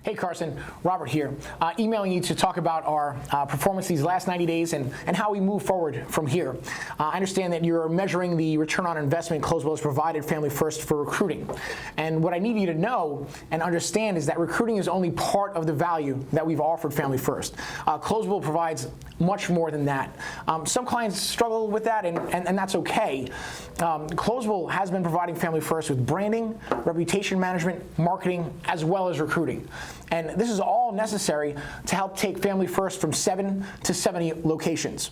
Hey Carson, Robert here, emailing you to talk about our performance these last 90 days and how we move forward from here. I understand that you're measuring the return on investment Closewell has provided Family First for recruiting. And what I need you to know and understand is that recruiting is only part of the value that we've offered Family First. Closewell provides much more than that. Some clients struggle with that, and that's okay. Closewell has been providing Family First with branding, reputation management, marketing, as well as recruiting. And this is all necessary to help take Family First from 7 to 70 locations.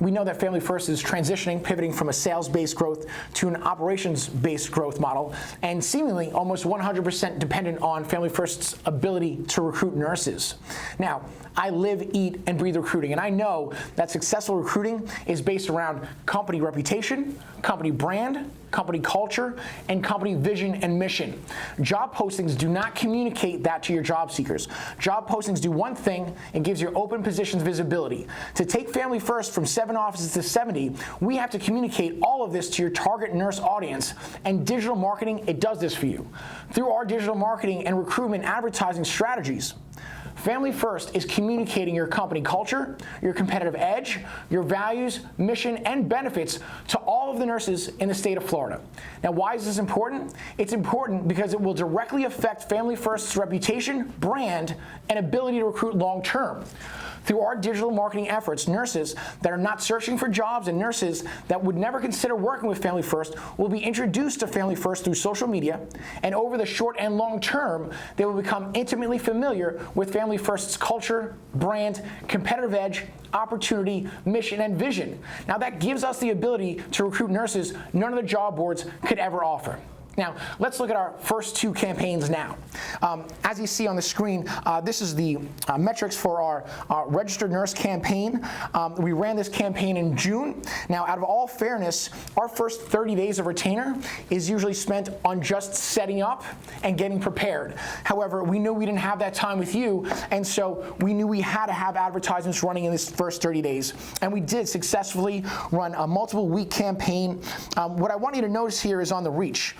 We know that Family First is transitioning, pivoting from a sales-based growth to an operations-based growth model, and seemingly almost 100% dependent on Family First's ability to recruit nurses. Now, I live, eat, and breathe recruiting, and I know that successful recruiting is based around company reputation, company brand, company culture, and company vision and mission. Job postings do not communicate that to your job seekers. Job postings do one thing: it gives your open positions visibility. To take Family First from 7 offices to 70, we have to communicate all of this to your target nurse audience, and digital marketing, it does this for you. Through our digital marketing and recruitment advertising strategies, Family First is communicating your company culture, your competitive edge, your values, mission, and benefits to all of the nurses in the state of Florida. Now, why is this important? It's important because it will directly affect Family First's reputation, brand, and ability to recruit long term. Through our digital marketing efforts, nurses that are not searching for jobs and nurses that would never consider working with Family First will be introduced to Family First through social media, and over the short and long term, they will become intimately familiar with Family First's culture, brand, competitive edge, opportunity, mission, and vision. Now, that gives us the ability to recruit nurses none of the job boards could ever offer. Now, let's look at our first 2 campaigns now. As you see on the screen, this is the metrics for our registered nurse campaign. We ran this campaign in June. Now, out of all fairness, our first 30 days of retainer is usually spent on just setting up and getting prepared. However, we knew we didn't have that time with you, and so we knew we had to have advertisements running in this first 30 days. And we did successfully run a multiple week campaign. What I want you to notice here is on the reach.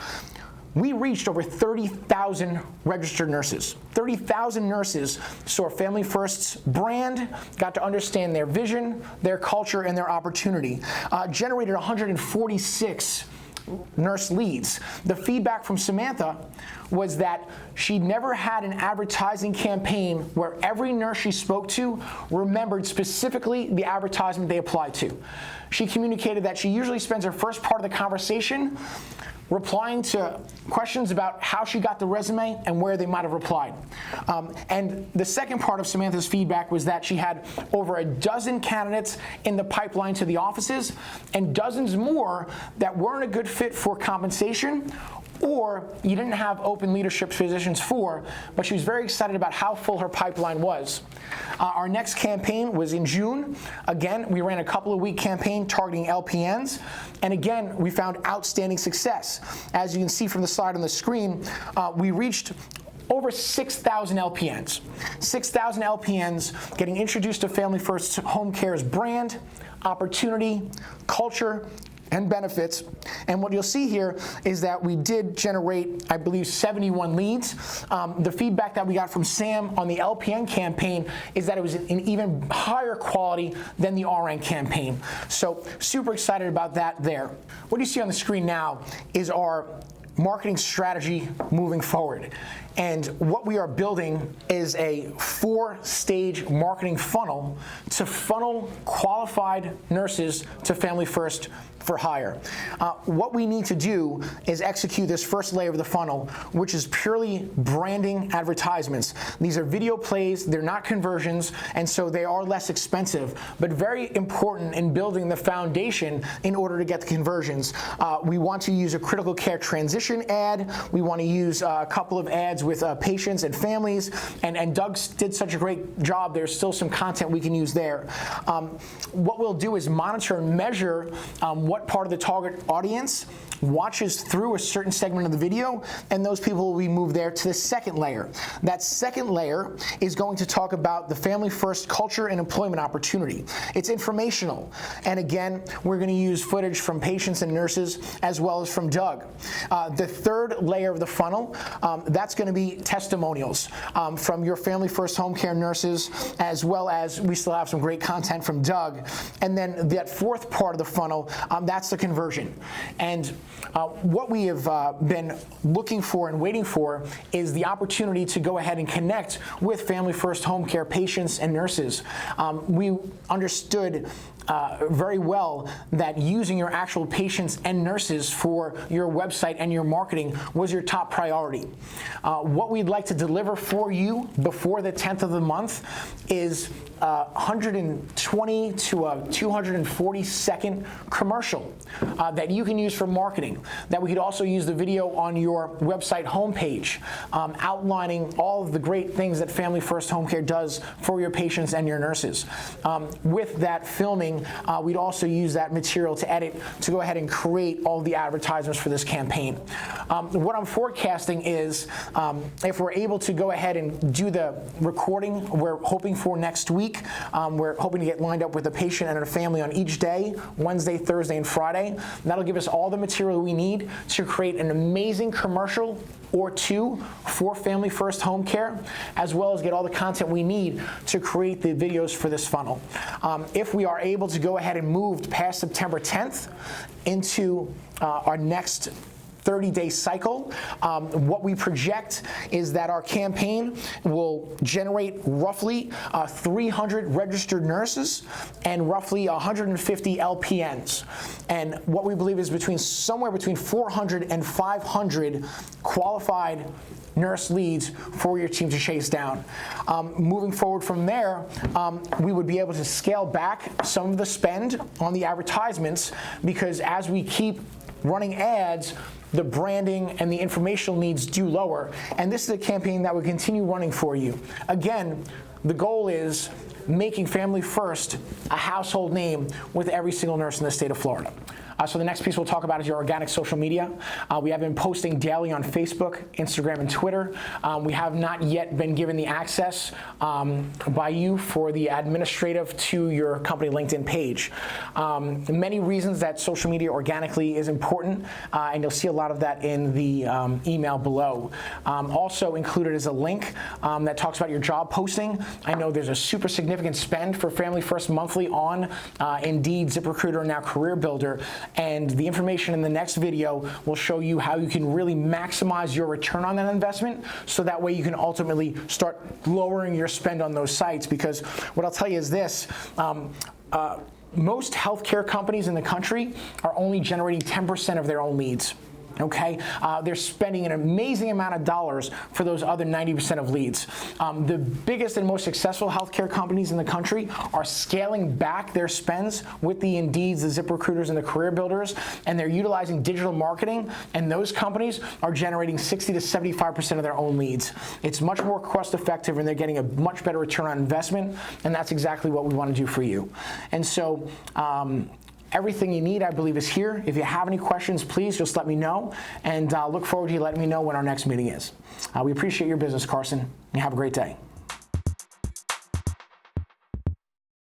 We reached over 30,000 registered nurses. 30,000 nurses saw Family First's brand, got to understand their vision, their culture, and their opportunity. Generated 146 nurse leads. The feedback from Samantha was that she never had an advertising campaign where every nurse she spoke to remembered specifically the advertisement they applied to. She communicated that she usually spends her first part of the conversation replying to questions about how she got the resume and where they might have replied. And the second part of Samantha's feedback was that she had over a dozen candidates in the pipeline to the offices and dozens more that weren't a good fit for compensation or you didn't have open leadership positions for, but she was very excited about how full her pipeline was. Our next campaign was in June. Again, we ran a couple of week campaign targeting LPNs, and again, we found outstanding success. As you can see from the slide on the screen, we reached over 6,000 LPNs. 6,000 LPNs getting introduced to Family First Home Care's brand, opportunity, culture, and benefits. And what you'll see here is that we did generate, I believe, 71 leads. The feedback that we got from Sam on the LPN campaign is that it was an even higher quality than the RN campaign. So super excited about that there. What you see on the screen now is our marketing strategy moving forward. And what we are building is a 4-stage marketing funnel to funnel qualified nurses to Family First for hire. What we need to do is execute this first layer of the funnel, which is purely branding advertisements. These are video plays, they're not conversions, and so they are less expensive, but very important in building the foundation in order to get the conversions. We want to use a critical care transition ad. We want to use a couple of ads with patients and families, and Doug did such a great job. There's still some content we can use there. What we'll do is monitor and measure what part of the target audience watches through a certain segment of the video, and those people will be moved there to the second layer. That second layer is going to talk about the Family First culture and employment opportunity. It's informational, and again, we're going to use footage from patients and nurses as well as from Doug. The third layer of the funnel, that's going to be testimonials from your Family First home care nurses, as well as we still have some great content from Doug. And then that fourth part of the funnel, that's the conversion. And what we have been looking for and waiting for is the opportunity to go ahead and connect with Family First home care patients and nurses. We understood very well that using your actual patients and nurses for your website and your marketing was your top priority. What we'd like to deliver for you before the 10th of the month is 120 to a 240-second commercial that you can use for marketing, that we could also use the video on your website homepage, outlining all of the great things that Family First Home Care does for your patients and your nurses. With that filming, we'd also use that material to edit to go ahead and create all the advertisements for this campaign. What I'm forecasting is if we're able to go ahead and do the recording, we're hoping for next week. We're hoping to get lined up with a patient and a family on each day, Wednesday, Thursday, and Friday. That'll give us all the material we need to create an amazing commercial or two for Family First Home Care, as well as get all the content we need to create the videos for this funnel. If we are able to go ahead and move past September 10th into our next 30-day cycle, what we project is that our campaign will generate roughly 300 registered nurses and roughly 150 LPNs. And what we believe is somewhere between 400 and 500 qualified nurse leads for your team to chase down. Moving forward from there, we would be able to scale back some of the spend on the advertisements, because as we keep running ads, the branding and the informational needs do lower. And this is a campaign that would continue running for you. Again, the goal is making Family First a household name with every single nurse in the state of Florida. So the next piece we'll talk about is your organic social media. We have been posting daily on Facebook, Instagram, and Twitter. We have not yet been given the access by you for the administrative to your company LinkedIn page. Many reasons that social media organically is important, and you'll see a lot of that in the email below. Also included is a link that talks about your job posting. I know there's a super significant spend for Family First monthly on Indeed, ZipRecruiter, and now Career Builder. And the information in the next video will show you how you can really maximize your return on that investment, so that way you can ultimately start lowering your spend on those sites. Because what I'll tell you is this, most healthcare companies in the country are only generating 10% of their own leads. Okay, they're spending an amazing amount of dollars for those other 90% of leads. The biggest and most successful healthcare companies in the country are scaling back their spends with the Indeeds, the ZipRecruiters, and the Career Builders, and they're utilizing digital marketing, and those companies are generating 60 to 75% of their own leads. It's much more cost effective, and they're getting a much better return on investment, and that's exactly what we want to do for you. And so, everything you need, I believe, is here. If you have any questions, please just let me know, and look forward to you letting me know when our next meeting is. We appreciate your business, Carson, and have a great day.